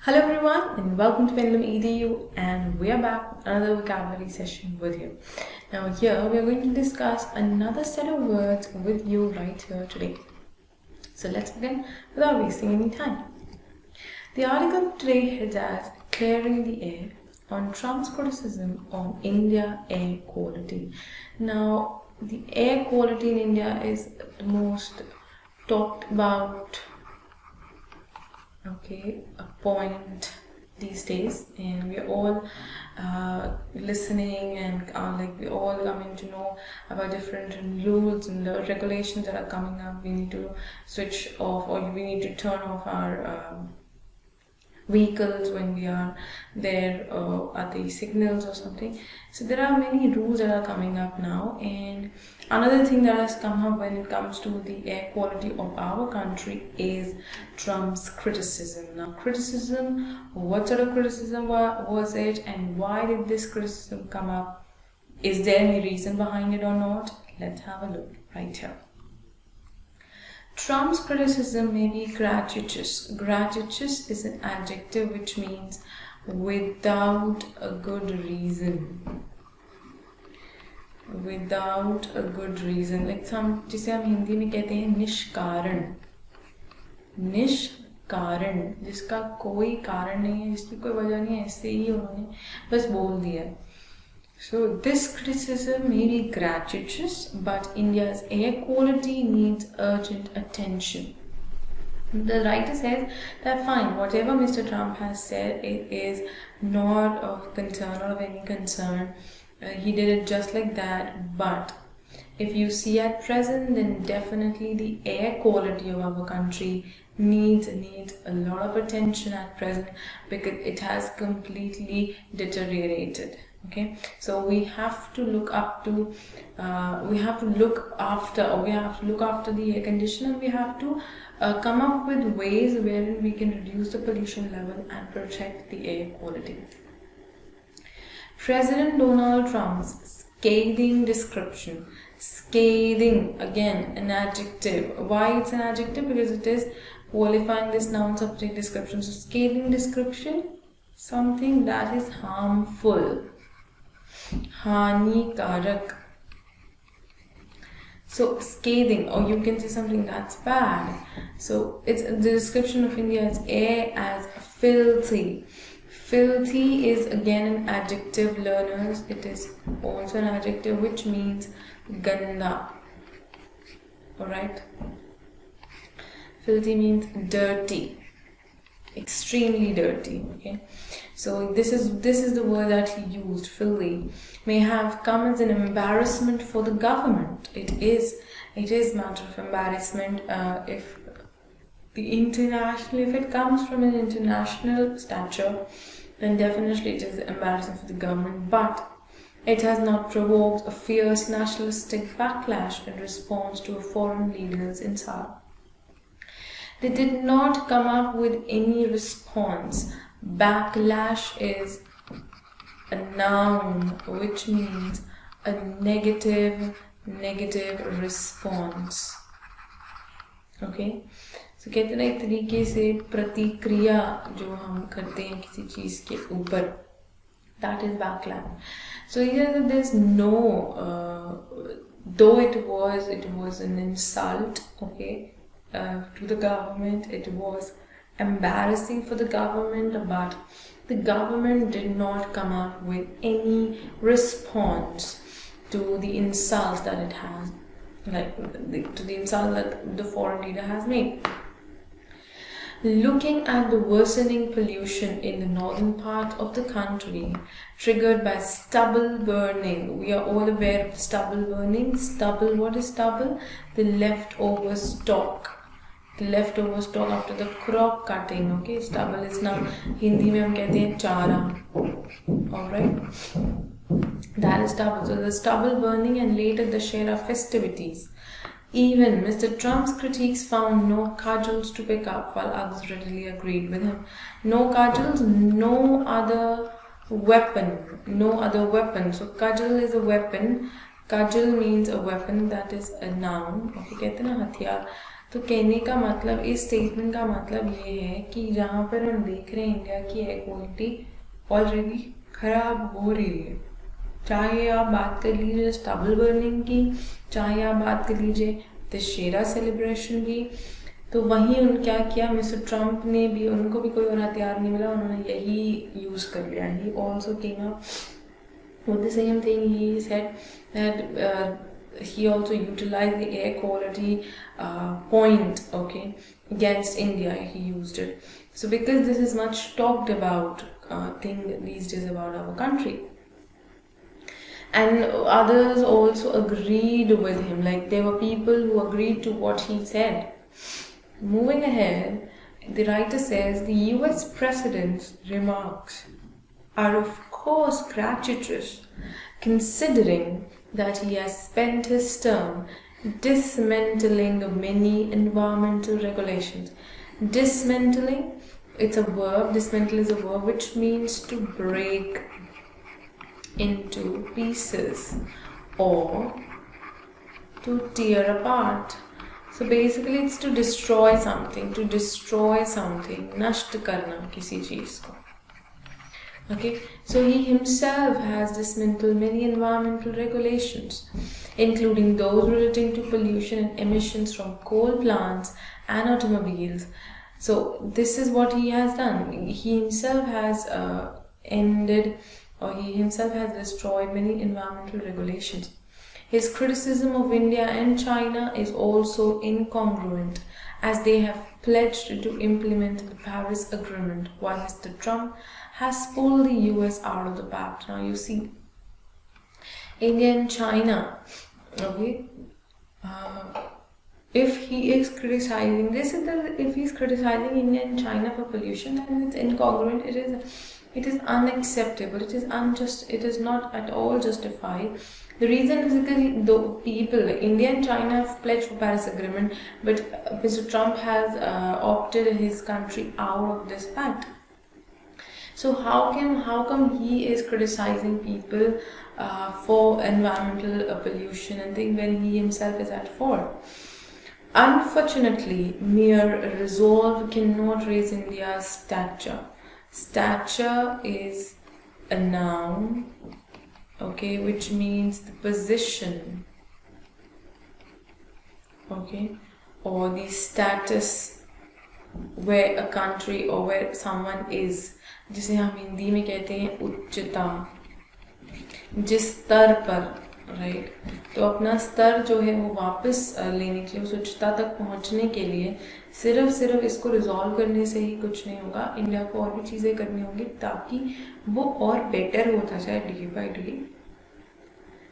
Hello everyone and welcome to Pendulum EDU, and we are back with another vocabulary session with you. Now here we are going to discuss another set of words with you right here today. So let's begin without wasting any time. The article today heads as Clearing the Air on Trump's criticism on India air quality. Now the air quality in India is the most talked about a point these days, and we're all listening and we're all coming to know about different rules and the regulations that are coming up. We need to switch off, or we need to turn off our vehicles when we are there at the signals or something. So there are many rules that are coming up now, and another thing that has come up when it comes to the air quality of our country is Trump's criticism. Now criticism, what sort of criticism was it, and why did this criticism come up? Is there any reason behind it or not? Let's have a look right here. Trump's criticism may be gratuitous. Gratuitous is an adjective which means without a good reason. Without a good reason. Like जिसे हम हिंदी में कहते हैं निष्कारण. निष्कारण, जिसका कोई कारण नहीं है, जिसकी कोई वजह नहीं है, ऐसे ही उन्होंने बस बोल दिया. So this criticism may be gratuitous, but India's air quality needs urgent attention. The writer says that fine, whatever Mr. Trump has said, it is not of concern or of any concern. He did it just like that, but if you see at present, then definitely the air quality of our country needs a lot of attention at present, because it has completely deteriorated. Okay, so we have to look after the air conditioner, and we have to come up with ways wherein we can reduce the pollution level and protect the air quality. President Donald Trump's scathing description. Scathing, again, an adjective. Why it's an adjective? Because it is qualifying this noun subject description. So scathing description, something that is harmful. Hanikarak. So scathing, or you can say something that's bad. So it's the description of India's air as filthy. Filthy is again an adjective, learners. It is also an adjective which means ganda. Alright? Filthy means dirty. Extremely dirty. Okay, so this is the word that he used. Filthy may have come as an embarrassment for the government. It is matter of embarrassment if it comes from an international stature, then definitely it is embarrassing for the government. But it has not provoked a fierce nationalistic backlash in response to a foreign leader's insult. They did not come up with any response. Backlash is a noun which means a negative response. Okay, so कहते हैं एक तरीके से प्रतिक्रिया जो हम करते हैं किसी चीज के ऊपर, that is backlash. So here there's no though it was an insult, okay, to the government. It was embarrassing for the government, but the government did not come up with any response to the insults that it has, to the insult that the foreign leader has made. Looking at the worsening pollution in the northern part of the country triggered by stubble burning. We are all aware of stubble burning. Stubble, what is stubble? The leftover stalk. The leftover stalk after the crop cutting. Okay, stubble is now Hindi में हम कहते हैं चारा. Alright, that is stubble. So the stubble burning and later the Dussehra festivities. Even Mr. Trump's critiques found no cudgels to pick up, while others readily agreed with him. No cudgels, no other weapon. So cudgel is a weapon. Cudgel means a weapon, that is a noun. Okay, कहते हैं ना हथियार. तो कहने का मतलब, इस statement का मतलब ये है कि जहाँ पर हम देख रहे हैं इंडिया की एयर क्वालिटी ऑलरेडी खराब हो रही है, चाहे आप बात कर लीजिए स्टबल बर्निंग की, चाहे आप बात कर लीजिए दशहरा सेलिब्रेशन की, तो वहीं उन क्या किया, मिस्टर ट्रम्प ने भी, उनको भी कोई और हथियार नहीं मिला, उन्होंने यही यूज कर लिया. He also came up with the same thing. He said that he also utilized the air quality point, okay, against India. He used it. So because this is much talked about thing these days about our country, and others also agreed with him. Like there were people who agreed to what he said. Moving ahead, the writer says the US president's remarks are of course gratuitous, considering that he has spent his term dismantling many environmental regulations. Dismantling, it's a verb, dismantle is a verb which means to break into pieces or to tear apart. So basically it's to destroy something, नष्ट करना किसी चीज को. Okay, so he himself has dismantled many environmental regulations, including those relating to pollution and emissions from coal plants and automobiles. So this is what he has done. He himself has he himself has destroyed many environmental regulations. His criticism of India and China is also incongruent, as they have pledged to implement the Paris Agreement, while Mr. Trump has pulled the US out of the pact. Now you see, India and China, okay, if he is criticizing this, if he is criticizing India and China for pollution, then it's incongruent. It is unacceptable. It is unjust. It is not at all justified. The reason is because the people, India and China, have pledged for Paris Agreement, but Mr. Trump has opted his country out of this pact. So how come he is criticizing people for environmental pollution and things when he himself is at fault? Unfortunately, mere resolve cannot raise India's stature. Stature is a noun, okay, which means the position, okay, or the status where a country or where someone is, जिसे हम हिंदी में कहते हैं उच्चता, जिस स्तर पर, right. तो अपना स्तर जो है वो वापस लेने के लिए, उस उच्चता तक पहुंचने के लिए सिर्फ इसको रिजॉल्व करने से ही कुछ नहीं होगा. इंडिया को और भी चीज़ें करनी होंगी ताकि वो और बेटर होता जाए day by day.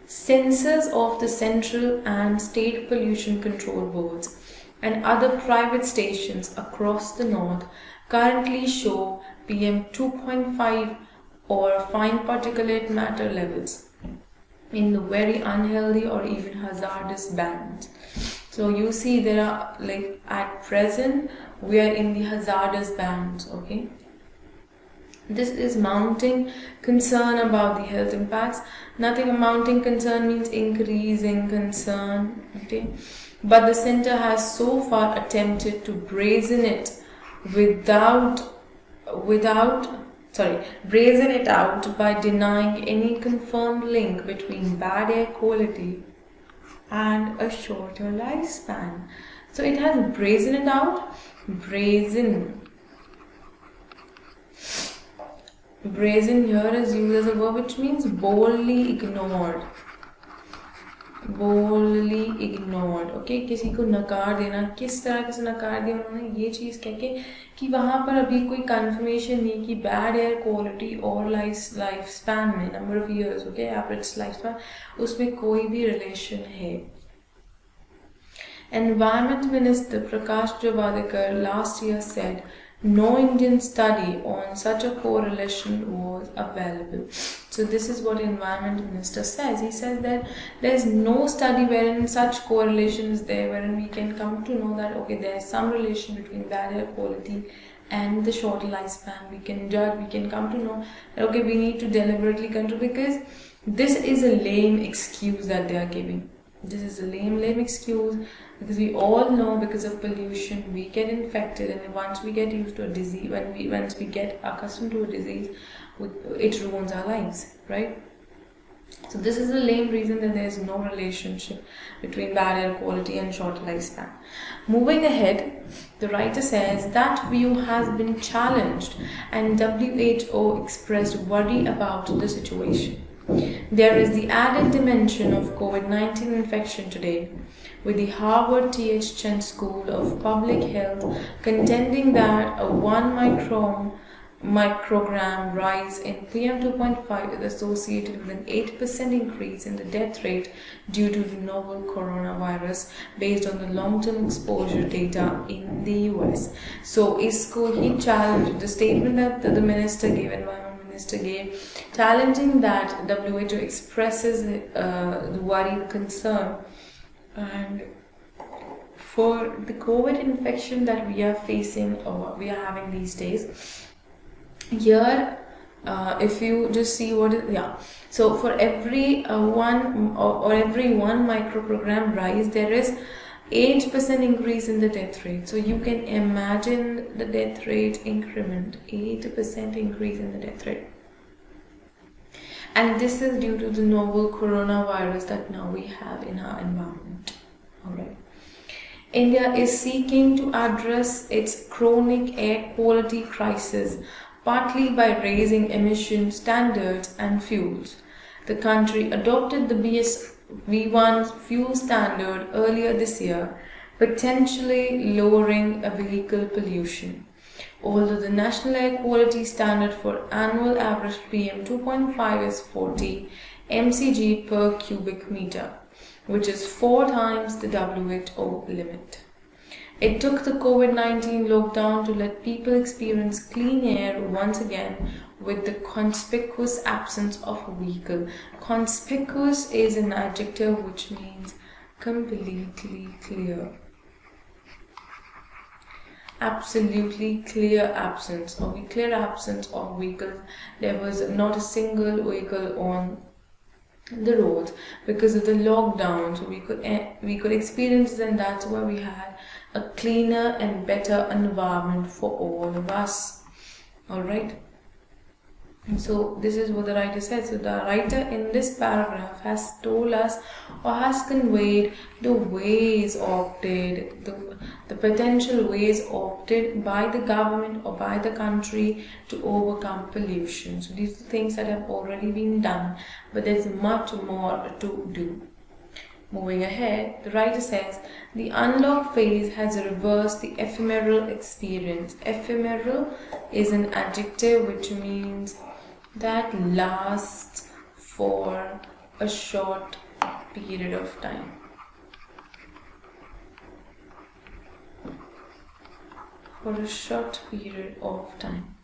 Censors of the central and state pollution control boards and other private stations across the north currently show PM 2.5 or fine particulate matter levels in the very unhealthy or even hazardous bands. So you see there are, like at present we are in the hazardous bands, okay. This is mounting concern about the health impacts. Nothing, a mounting concern means increasing concern, okay. But the center has so far attempted to brazen it brazen it out by denying any confirmed link between bad air quality and a shorter lifespan. So it has brazen it out. Brazen here is used as a verb which means boldly ignored. Okay, किसी को नकार देना. किस तरह से नकार दिया उन्होंने, ये चीज़ कह के कि वहाँ पर अभी कोई कंफर्मेशन नहीं कि बैड एयर क्वालिटी और लाइफ स्पैन में, number of years, okay, average life span, उसमें कोई भी रिलेशन है. Environment Minister Prakash Javadekar last year said no Indian study on such a correlation was available. So this is what Environment Minister says. He says that there is no study wherein such correlation is there, wherein we can come to know that okay, there is some relation between bad air quality and the short lifespan. We can judge, we can come to know that okay, we need to deliberately control, because this is a lame excuse that they are giving. This is a lame excuse, because we all know because of pollution we get infected, and once we get used to a disease, once we get accustomed to a disease, it ruins our lives, right? So this is the lame reason that there is no relationship between bad air quality and short lifespan. Moving ahead, the writer says that view has been challenged and WHO expressed worry about the situation. There is the added dimension of COVID-19 infection today, with the Harvard T.H. Chan School of Public Health contending that a 1 microgram rise in PM2.5 is associated with an 8% increase in the death rate due to the novel coronavirus based on the long-term exposure data in the US. So, he challenged the statement that the minister gave, Environment Minister gave, challenging that WHO expresses the worry, the concern, and for the COVID infection that we are facing or we are having these days. Here, if you just see what is, so for every every 1 microgram rise, there is 8% increase in the death rate. So you can imagine the death rate increment, 8% increase in the death rate. And this is due to the novel coronavirus that now we have in our environment. Alright. India is seeking to address its chronic air quality crisis partly by raising emission standards and fuels. The country adopted the BS-V1 fuel standard earlier this year, potentially lowering vehicle pollution. Although the National Air Quality Standard for annual average PM2.5 is 40 mcg per cubic meter, which is 4 times the WHO limit. It took the COVID-19 lockdown to let people experience clean air once again with the conspicuous absence of a vehicle. Conspicuous is an adjective which means completely clear. Absolutely clear absence of vehicles. There was not a single vehicle on the roads because of the lockdown, so we could experience it, and that's why we had a cleaner and better environment for all of us. Alright, and so this is what the writer says. So the writer in this paragraph has told us or has conveyed the ways opted, the potential ways opted by the government or by the country to overcome pollution. So these are things that have already been done, but there's much more to do. Moving ahead, the writer says, the unlock phase has reversed the ephemeral experience. Ephemeral is an adjective which means that lasts for a short period of time. For a short period of time.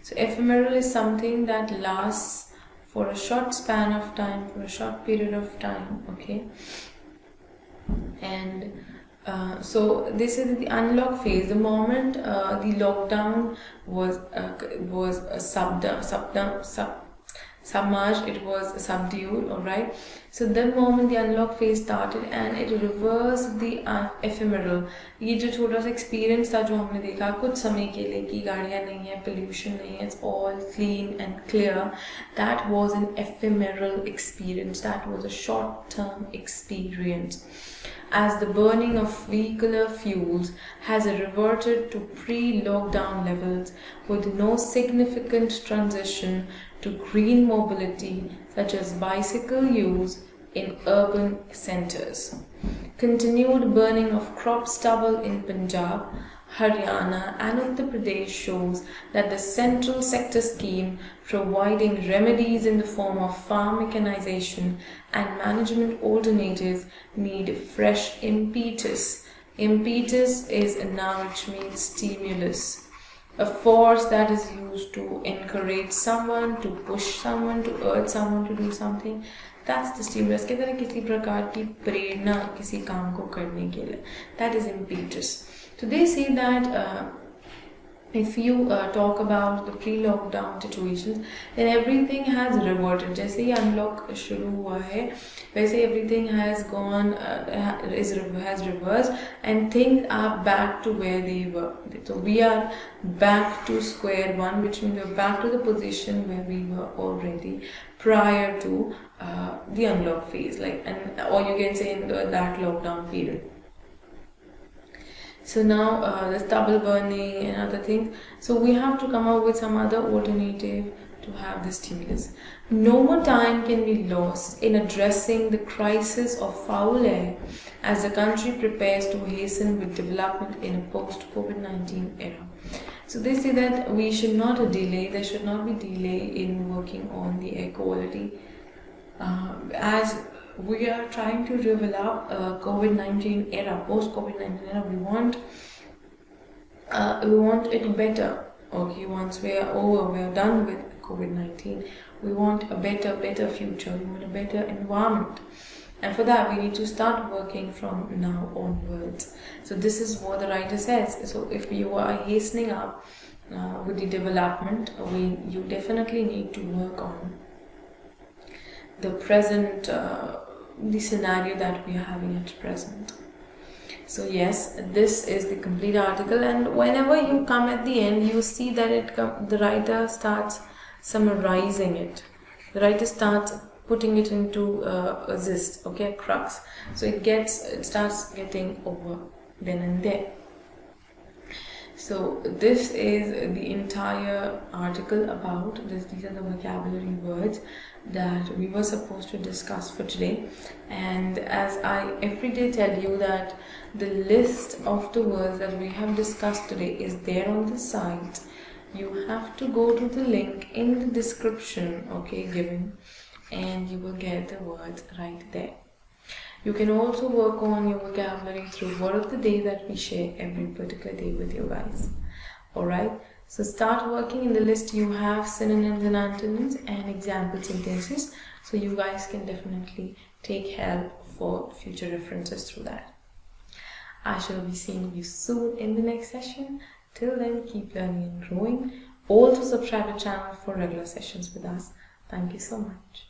So ephemeral is something that lasts for a short span of time, for a short period of time, okay? And so this is the unlock phase. The moment the lockdown was submerged, it was subdued, alright. So the moment the unlock phase started and it reversed the ephemeral. ये जो छोटा सा experience था जो हमने देखा कुछ समय के लिए कि गाड़ियाँ नहीं है, pollution नहीं है, it's all clean and clear. That was an ephemeral experience. That was a short-term experience. As the burning of vehicular fuels has reverted to pre-lockdown levels with no significant transition to green mobility such as bicycle use in urban centers. Continued burning of crop stubble in Punjab, Haryana and Uttar Pradesh shows that the central sector scheme providing remedies in the form of farm mechanization and management alternatives need fresh impetus. Impetus is a noun which means stimulus, a force that is used to encourage someone, to push someone, to urge someone to do something. That's the stimulus. कहते हैं किसी प्रकार की प्रेरणा किसी काम को करने के लिए. That is impetus. So they say that if you talk about the pre-lockdown situations, then everything has reverted. जैसे ही unlock शुरू हुआ है, वैसे everything has gone has reversed, and things are back to where they were. So we are back to square one, which means we're back to the position where we were already prior to the unlock phase, or you can say in that lockdown period. So now the stubble burning and other things. So we have to come up with some other alternative to have this stimulus. No more time can be lost in addressing the crisis of foul air as the country prepares to hasten with development in a post-COVID-19 era. So they say that we should not delay, there should not be delay in working on the air quality. As we are trying to develop COVID-19 era, post-COVID-19 era, we want it better. Okay, once we are over, we are done with COVID-19. We want a better future. We want a better environment, and for that we need to start working from now onwards. So this is what the writer says. So if you are hastening up with the development, you definitely need to work on the present, the scenario that we are having at present. So yes, this is the complete article, and whenever you come at the end, you see that the writer starts summarizing it. The writer starts putting it into a gist, okay, a crux. So it starts getting over then and there. So this is the entire article about this. These are the vocabulary words that we were supposed to discuss for today. And as I every day tell you that the list of the words that we have discussed today is there on the site. You have to go to the link in the description, okay, given, and you will get the words right there. You can also work on your vocabulary through word of the day that we share every particular day with you guys. Alright, so start working in the list. You have synonyms and antonyms and example sentences, so you guys can definitely take help for future references through that. I shall be seeing you soon in the next session. Till then, keep learning and growing. Also subscribe to the channel for regular sessions with us. Thank you so much.